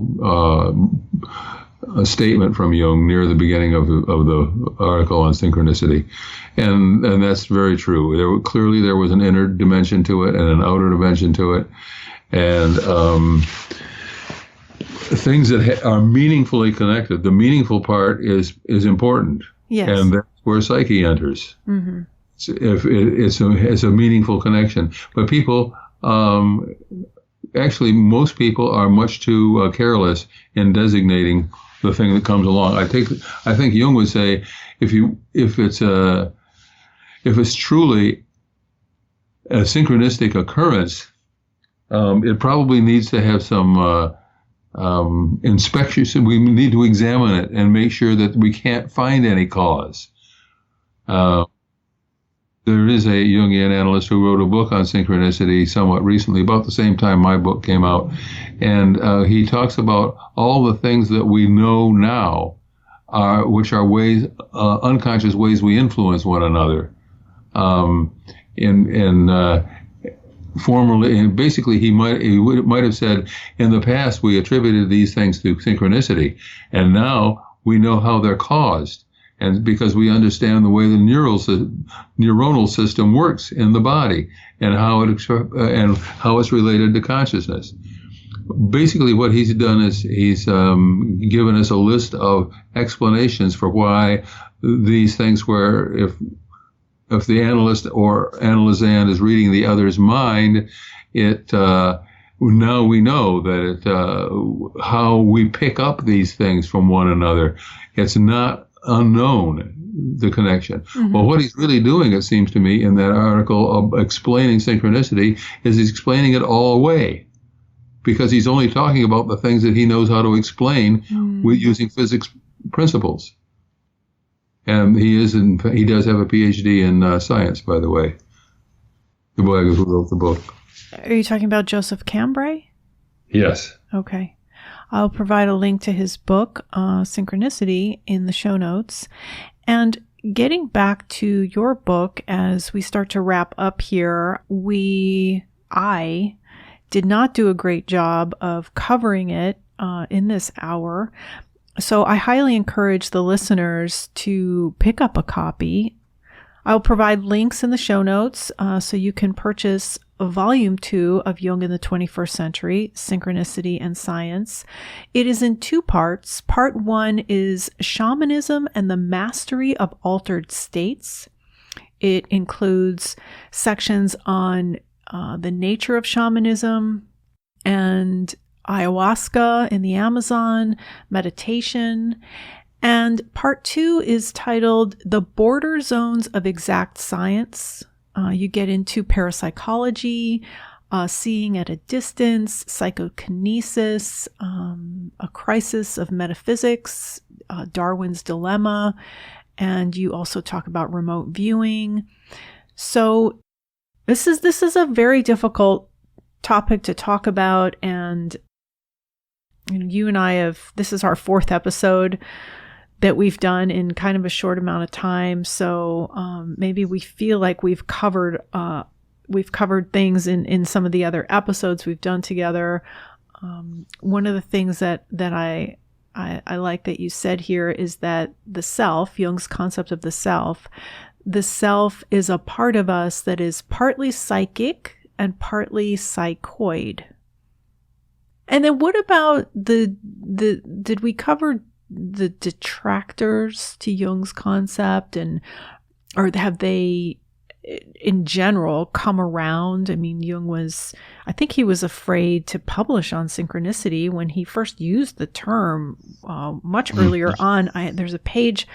statement from Jung near the beginning of the article on synchronicity, and that's very true. Clearly there was an inner dimension to it and an outer dimension to it, and things that are meaningfully connected. The meaningful part is important,
yes,
and that's where psyche enters.
Mm-hmm.
It's a meaningful connection, but people. Actually, most people are much too careless in designating the thing that comes along. I think Jung would say, if it's truly a synchronistic occurrence, it probably needs to have some inspection. We need to examine it and make sure that we can't find any cause. There is a Jungian analyst who wrote a book on synchronicity somewhat recently, about the same time my book came out. And he talks about all the things that we know now, which are ways, unconscious ways we influence one another. Formerly, and basically he might have said, in the past we attributed these things to synchronicity, and now we know how they're caused. And because we understand the way the neuronal system works in the body and how it's related to consciousness. Basically, what he's done is he's given us a list of explanations for why these things, where if the analyst or analysand is reading the other's mind, now we know that how we pick up these things from one another. It's not unknown, the connection. Mm-hmm. Well, what he's really doing, it seems to me, in that article of explaining synchronicity, is he's explaining it all away, because he's only talking about the things that he knows how to explain with using physics principles. And he does have a Ph.D. in science, by the way, the boy who wrote the book.
Are you talking about Joseph Cambrai?
Yes.
Okay. I'll provide a link to his book, Synchronicity, in the show notes. And getting back to your book, as we start to wrap up here, I did not do a great job of covering it in this hour. So I highly encourage the listeners to pick up a copy. I'll provide links in the show notes so you can purchase Volume 2 of Jung in the 21st Century, Synchronicity and Science. It is in two parts. Part 1 is Shamanism and the Mastery of Altered States. It includes sections on the nature of shamanism and ayahuasca in the Amazon, meditation. And part 2 is titled The Border Zones of Exact Science. You get into parapsychology, seeing at a distance, psychokinesis, a crisis of metaphysics, Darwin's dilemma, and you also talk about remote viewing. So this is a very difficult topic to talk about, and you and I this is our 4th episode that we've done in kind of a short amount of time. So maybe we feel like we've covered things in some of the other episodes we've done together. One of the things that I like that you said here is that the self, Jung's concept of the self is a part of us that is partly psychic and partly psychoid. And then what about did we cover the detractors to Jung's concept, or have they in general come around? I mean, I think he was afraid to publish on synchronicity when he first used the term much earlier on. There's a page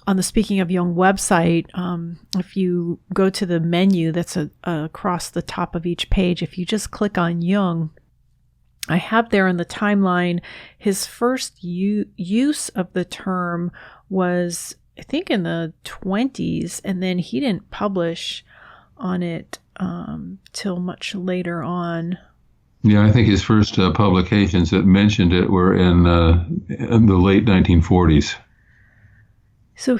on the Speaking of Jung website. If you go to the menu that's across the top of each page, if you just click on Jung, I have there in the timeline, his first use of the term was, I think, in the 20s, and then he didn't publish on it till much later on.
Yeah, I think his first publications that mentioned it were in the late 1940s.
So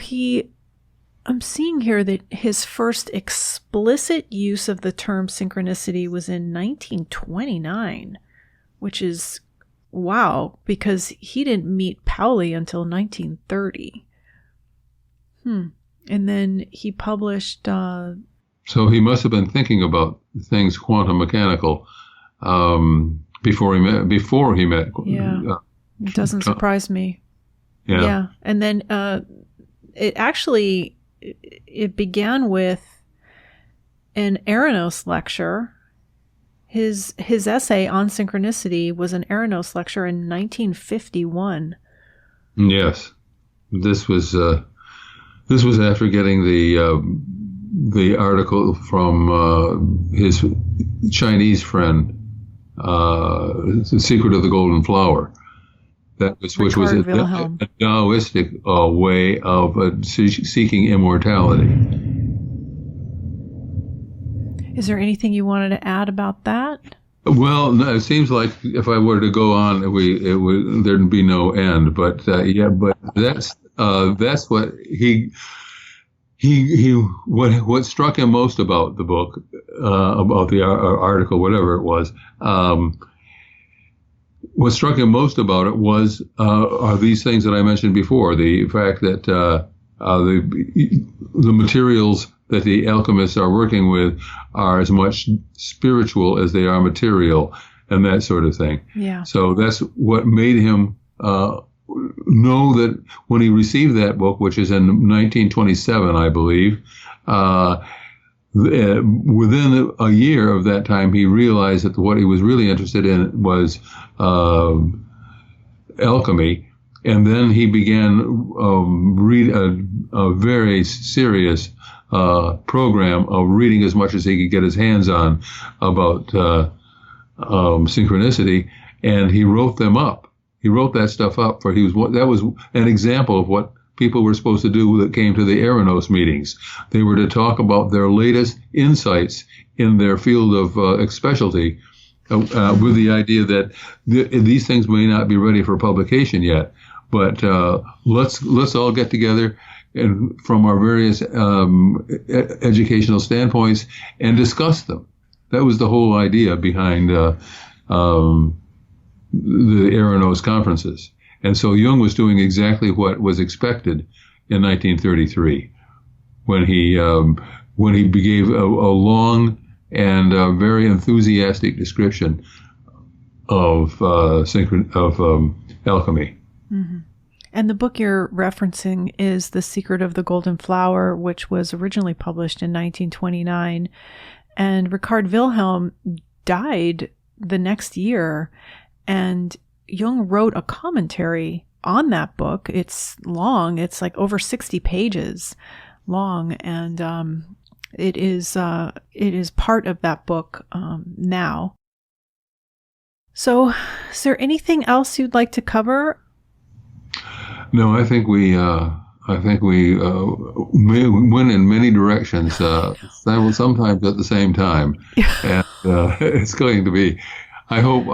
I'm seeing here that his first explicit use of the term synchronicity was in 1929, which is, wow, because he didn't meet Pauli until 1930. And then he published...
So he must have been thinking about things quantum mechanical before he met.
Yeah, it doesn't surprise me. Yeah. And then it began with an Eranos lecture. His essay on synchronicity was an Eranos lecture in 1951.
Yes, this was after getting the article from his Chinese friend, The Secret of the Golden Flower. Which was a Taoistic way of seeking immortality.
Is there anything you wanted to add about that?
Well, no, it seems like if I were to go on, there'd be no end. But but that's what what struck him most about the book, about the article, whatever it was. What struck him most about it are these things that I mentioned before. The fact that the materials that the alchemists are working with are as much spiritual as they are material, and that sort of thing.
Yeah.
So that's what made him know that when he received that book, which is in 1927, I believe, within a year of that time, he realized that what he was really interested in was alchemy, and then he began read a very serious program of reading as much as he could get his hands on about synchronicity, and he wrote them up. He wrote that stuff up that was an example of what people were supposed to do that came to the Eranos meetings. They were to talk about their latest insights in their field of specialty, with the idea that these things may not be ready for publication yet, but let's all get together and from our various educational standpoints and discuss them. That was the whole idea behind the Eranos conferences. And so Jung was doing exactly what was expected in 1933 when he gave a long and very enthusiastic description of alchemy.
Mm-hmm. And the book you're referencing is The Secret of the Golden Flower, which was originally published in 1929. And Richard Wilhelm died the next year, and Jung wrote a commentary on that book. It's long. It's like over 60 pages long, and it is part of that book now. So, is there anything else you'd like to cover?
No, I think we went in many directions, sometimes at the same time, and it's going to be. I hope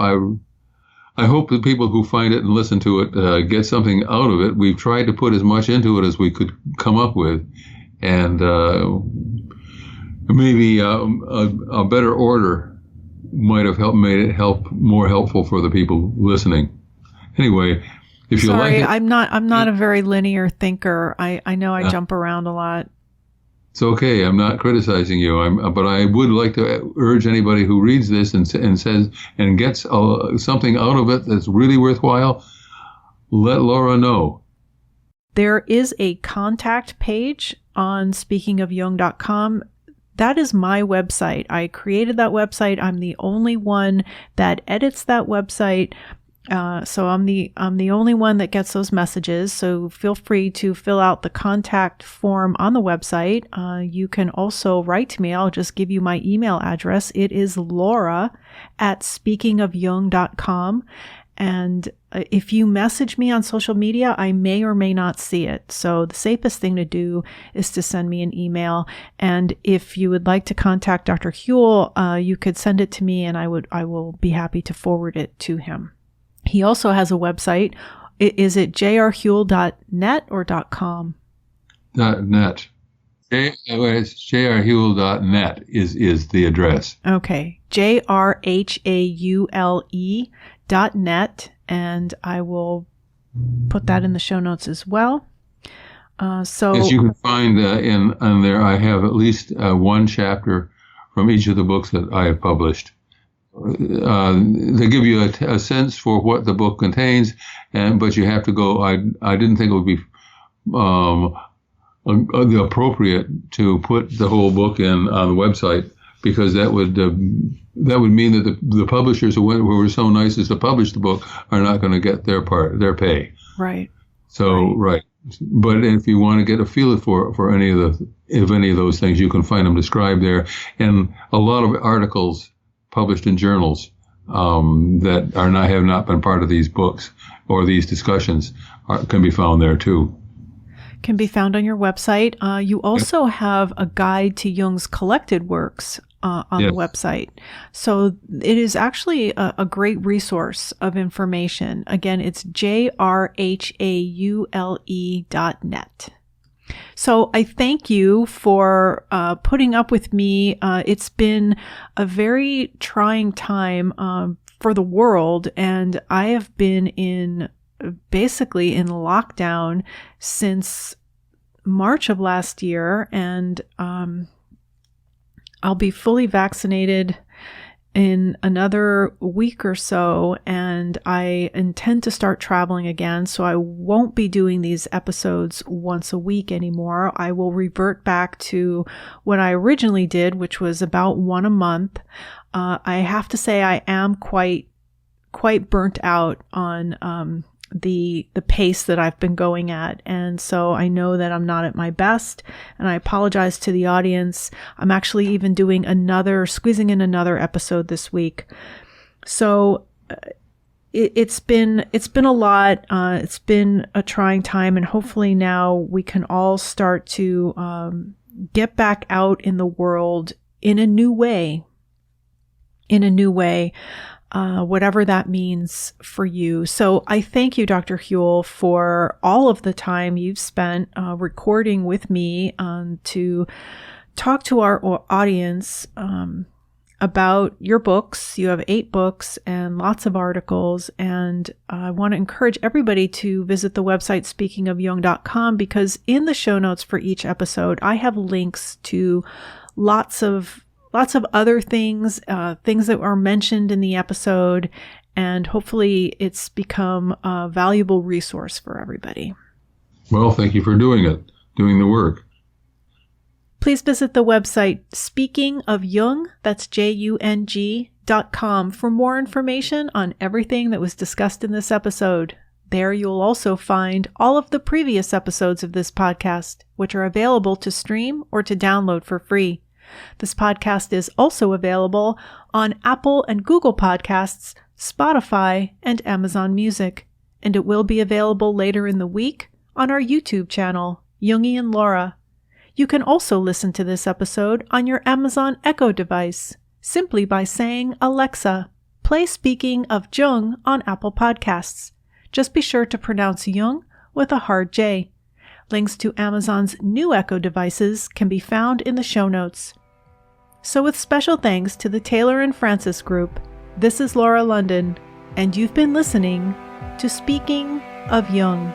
the people who find it and listen to it get something out of it. We've tried to put as much into it as we could come up with, and maybe a better order might have made it more helpful for the people listening. Anyway, if you like it,
I'm not a very linear thinker. I know I jump around a lot.
It's okay. I'm not criticizing you. But I would like to urge anybody who reads this and says and gets something out of it that's really worthwhile, let Laura know.
There is a contact page on speakingofjung.com. That is my website. I created that website. I'm the only one that edits that website. So I'm the only one that gets those messages. So feel free to fill out the contact form on the website. You can also write to me. I'll just give you my email address. It is laura@speakingofjung.com. And if you message me on social media, I may or may not see it. So the safest thing to do is to send me an email. And if you would like to contact Dr. Haule, you could send it to me and I will be happy to forward it to him. He also has a website. Is it jrhaule.net or .com?
.net. It's jrhaule.net is the address.
Okay. jrhaule.net. And I will put that in the show notes as well. So
as you can find in there, I have at least one chapter from each of the books that I have published. They give you a sense for what the book contains, but you have to go. I didn't think it would be appropriate to put the whole book on the website, because that would mean that the publishers who were so nice as to publish the book are not going to get their pay.
Right.
So right. But if you want to get a feel for any of those things, you can find them described there, and a lot of articles published in journals that have not been part of these books or these discussions can be found there too.
Can be found on your website. You also have a guide to Jung's collected works on the website. So it is actually a great resource of information. Again, it's jrhaule.net. So I thank you for putting up with me. It's been a very trying time for the world, and I have been basically in lockdown since March of last year, and I'll be fully vaccinated in another week or so, and I intend to start traveling again, so I won't be doing these episodes once a week anymore. I will revert back to what I originally did, which was about one a month. I have to say I am quite burnt out on the pace that I've been going at. And so I know that I'm not at my best, and I apologize to the audience. I'm actually even squeezing in another episode this week. So it's been a lot. It's been a trying time, and hopefully now we can all start to get back out in the world in a new way. Whatever that means for you. So I thank you, Dr. Haule, for all of the time you've spent recording with me to talk to our audience about your books. You have 8 books and lots of articles, and I want to encourage everybody to visit the website speakingofjung.com, because in the show notes for each episode, I have links to lots of other things, things that are mentioned in the episode, and hopefully it's become a valuable resource for everybody.
Well, thank you for doing the work.
Please visit the website speakingofjung, that's JUNG.com, for more information on everything that was discussed in this episode. There you'll also find all of the previous episodes of this podcast, which are available to stream or to download for free. This podcast is also available on Apple and Google Podcasts, Spotify, and Amazon Music, and it will be available later in the week on our YouTube channel, Jungian Laura. You can also listen to this episode on your Amazon Echo device, simply by saying, "Alexa, play Speaking of Jung on Apple Podcasts." Just be sure to pronounce Jung with a hard J. Links to Amazon's new Echo devices can be found in the show notes. So with special thanks to the Taylor and Francis Group, this is Laura London, and you've been listening to Speaking of Jung.